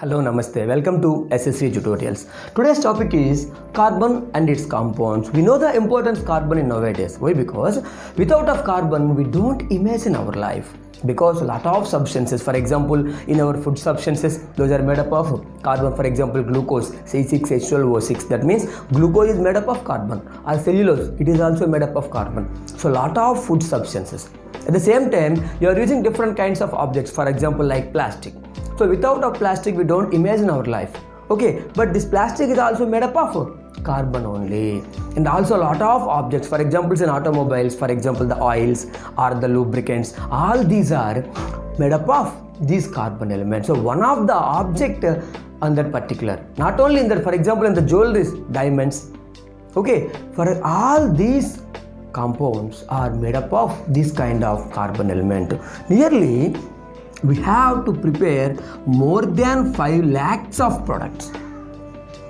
Hello, Namaste. Welcome to SSC Tutorials. Today's topic is carbon and its compounds. We know the importance carbon in nowadays. Why? Because without of carbon, we don't imagine our life. Because a lot of substances, for example, in our food substances, those are made up of carbon. For example, glucose, C6H12O6. That means glucose is made up of carbon. Or cellulose, it is also made up of carbon. So a lot of food substances. At the same time, you are using different kinds of objects. For example, like plastic. So without of plastic, we don't imagine our life. Okay, but this plastic is also made up of carbon only. And also a lot of objects, for example, in automobiles, for example, the oils or the lubricants, all these are made up of these carbon elements. So one of the object on that particular, not only in that, for example, in the jewelries, diamonds. Okay, for all these compounds are made up of this kind of carbon element. Nearly we have to prepare more than 5 lakhs of products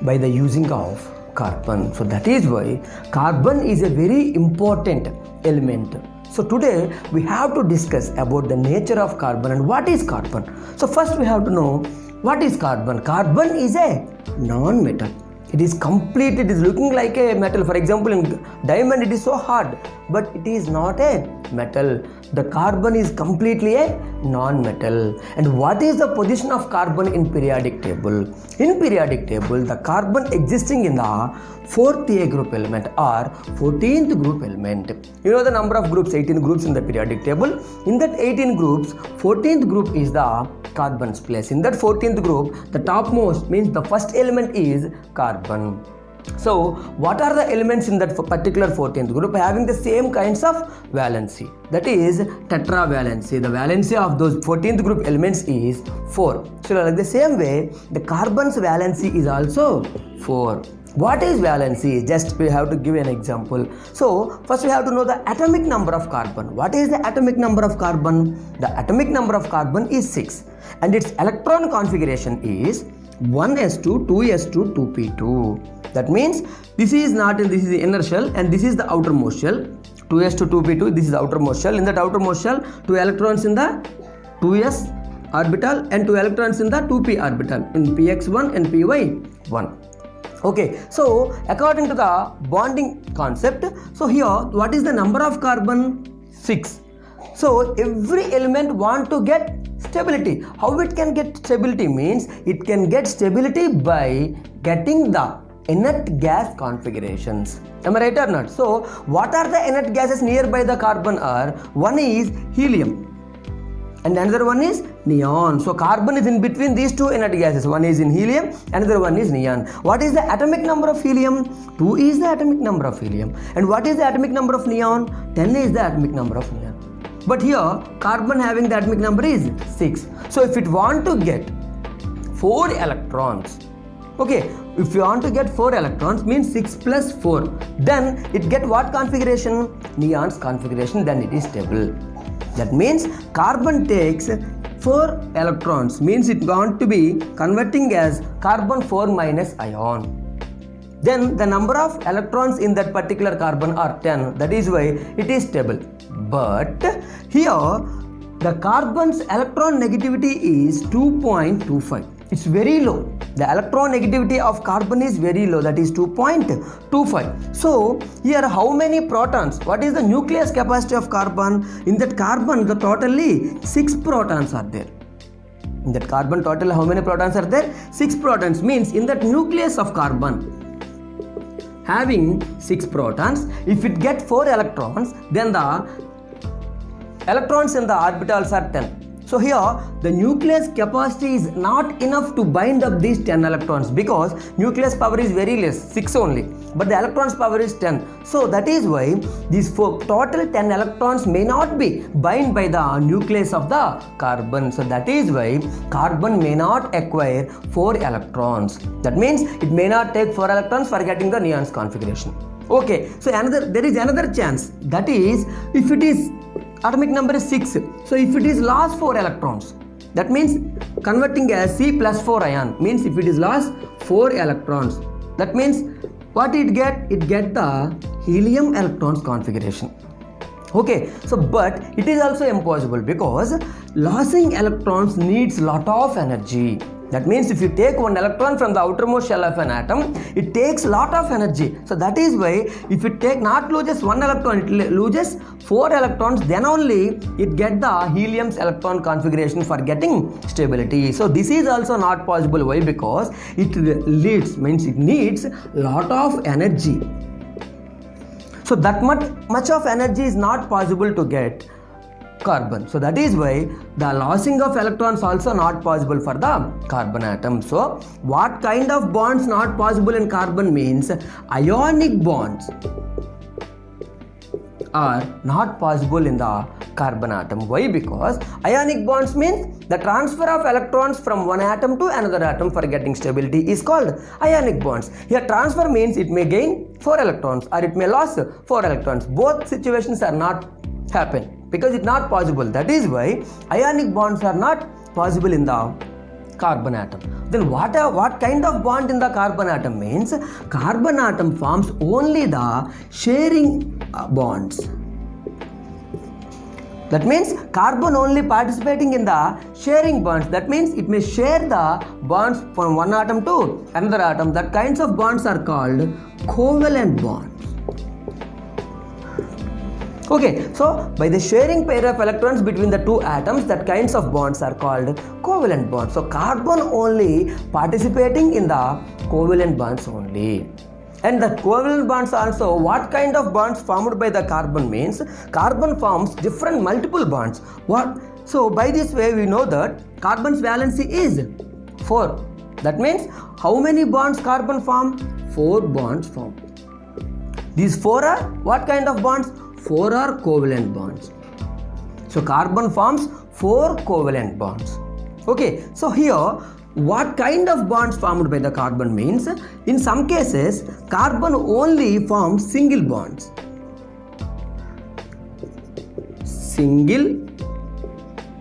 by the using of carbon. So that is why carbon is a very important element. So today we have to discuss about the nature of carbon and what is carbon. So first we have to know what is carbon. Carbon is a non-metal. It is complete, it is looking like a metal. For example, in diamond it is so hard, but it is not a metal. The carbon is completely a non-metal. And what is the position of carbon in periodic table? In periodic table, the carbon existing in the 4th A group element or 14th group element. You know the number of groups, 18 groups in the periodic table. In that 18 groups, 14th group is the carbon's place. In that 14th group, the topmost means the first element is carbon. So what are the elements in that particular 14th group having the same kinds of valency? That is tetravalency. The valency of those 14th group elements is 4. So like the same way, the carbon's valency is also 4. What is valency? Just we have to give an example. So first we have to know the atomic number of carbon. What is the atomic number of carbon? The atomic number of carbon is 6 and its electron configuration is 1s2, 2s2, 2p2. That means this is the inner shell and this is the outermost shell. 2s2, 2p2, this is the outermost shell. In that outermost shell, 2 electrons in the 2s orbital and 2 electrons in the 2p orbital in px1 and py1. Okay, so according to the bonding concept, so here what is the number of carbon? 6. So every element want to get stability. How it can get stability means it can get stability by getting the inert gas configurations. Am I right or not? So what are the inert gases nearby the carbon are? One is helium and another one is neon. So carbon is in between these two inert gases. One is in helium, another one is neon. What is the atomic number of helium? 2 is the atomic number of helium. And what is the atomic number of neon? 10 is the atomic number of neon. But here carbon having the atomic number is 6. So if it want to get 4 electrons, okay, if you want to get 4 electrons means 6 plus 4, then it get what configuration? Neon's configuration, then it is stable. That means carbon takes 4 electrons, means it want to be converting as carbon 4 minus ion. Then the number of electrons in that particular carbon are 10. That is why it is stable. But here the carbon's electron negativity is 2.25. It's very low. The electron negativity of carbon is very low, that is 2.25. So here how many protons? What is the nucleus capacity of carbon? In that carbon the totally 6 protons are there. In that carbon total how many protons are there? 6 protons means in that nucleus of carbon having 6 protons, if it get 4 electrons, then the electrons in the orbitals are 10. So here the nucleus capacity is not enough to bind up these 10 electrons because nucleus power is very less, 6 only, but the electrons power is 10. So that is why these total 10 electrons may not be bind by the nucleus of the carbon. So that is why carbon may not acquire 4 electrons. That means it may not take 4 electrons for getting the neon's configuration. Okay, so there is another chance, that is if it is atomic number is 6. So if it is lost 4 electrons, that means converting as C plus 4 ion means if it is lost 4 electrons, that means what it get? It get the helium electrons configuration. Okay, so but it is also impossible because losing electrons needs lot of energy. That means if you take one electron from the outermost shell of an atom, it takes lot of energy. So that is why if it not loses one electron, it loses 4 electrons, then only it get the helium's electron configuration for getting stability. So this is also not possible. Why? Because it needs lot of energy. So that much of energy is not possible to get carbon. So that is why the losing of electrons also not possible for the carbon atom. So what kind of bonds not possible in carbon means ionic bonds are not possible in the carbon atom. Why? Because ionic bonds means the transfer of electrons from one atom to another atom for getting stability is called ionic bonds. Here transfer means it may gain 4 electrons or it may lose 4 electrons. Both situations are not happen because it's not possible. That is why ionic bonds are not possible in the carbon atom. Then what kind of bond in the carbon atom means carbon atom forms only the sharing bonds. That means carbon only participating in the sharing bonds. That means it may share the bonds from one atom to another atom. That kinds of bonds are called covalent bonds. Okay, so by the sharing pair of electrons between the two atoms, that kinds of bonds are called covalent bonds. So carbon only participating in the covalent bonds only. And the covalent bonds also, what kind of bonds formed by the carbon means carbon forms different multiple bonds. What? So by this way we know that carbon's valency is 4. That means how many bonds carbon form? 4 bonds form. These 4 are what kind of bonds? 4 are covalent bonds. So carbon forms 4 covalent bonds. Okay, so here what kind of bonds formed by the carbon means in some cases carbon only forms single bonds. Single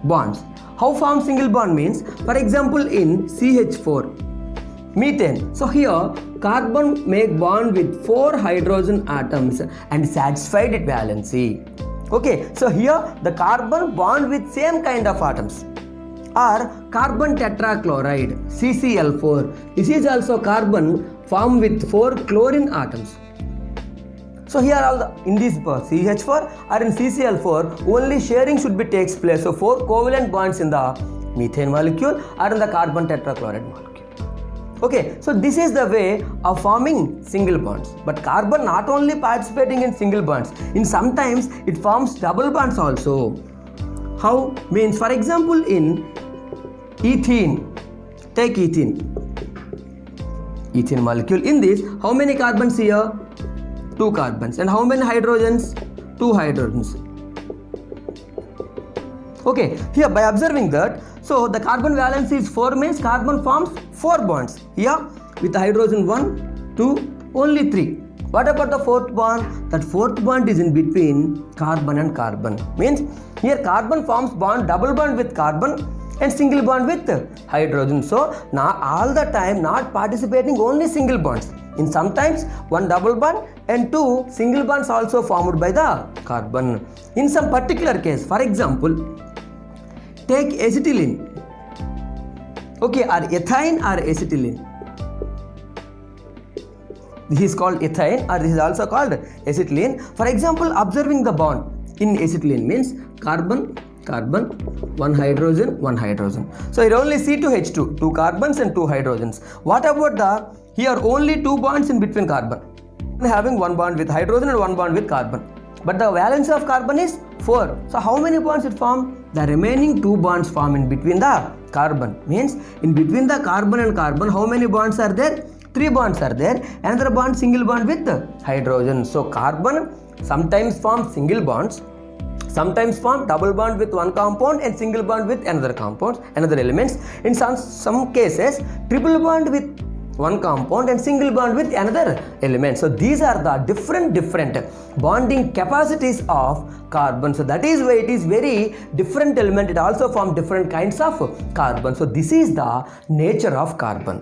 bonds. How form single bond means? For example in CH4, methane. So here carbon make bond with 4 hydrogen atoms and satisfied its valency. Okay, so here the carbon bond with same kind of atoms. Or carbon tetrachloride CCl4. This is also carbon formed with 4 chlorine atoms. So here in this CH4 or in CCl4 only sharing should be takes place. So 4 covalent bonds in the methane molecule or in the carbon tetrachloride molecule. Okay, so this is the way of forming single bonds. But carbon not only participating in single bonds, in sometimes it forms double bonds also. How? Means for example in ethene, take ethene molecule. In this, how many carbons here? 2 carbons. And how many hydrogens? 2 hydrogens. Okay, here by observing that, so the carbon valence is 4 means carbon forms 4 bonds. Here with hydrogen 1, 2, only 3. What about the 4th bond? That 4th bond is in between carbon and carbon. Means here carbon forms bond, double bond with carbon and single bond with hydrogen. So not all the time not participating only single bonds. In sometimes 1 double bond and 2 single bonds also formed by the carbon. In some particular case, for example, take acetylene. Okay, or ethane or acetylene. This is called ethane or this is also called acetylene. For example, observing the bond in acetylene means carbon, carbon, 1 hydrogen, 1 hydrogen. So here only C2H2, 2 carbons and 2 hydrogens. What about the here only 2 bonds in between carbon, having 1 bond with hydrogen and 1 bond with carbon. But the valence of carbon is 4. So how many bonds it form? The remaining 2 bonds form in between the carbon. Means in between the carbon and carbon, how many bonds are there? 3 bonds are there. Another bond, single bond with hydrogen. So carbon sometimes forms single bonds, sometimes form double bond with one compound and single bond with another compound, another elements. In some cases, triple bond with one compound and single bond with another element. So these are the different bonding capacities of carbon. So that is why it is very different element. It also forms different kinds of carbon. So this is the nature of carbon.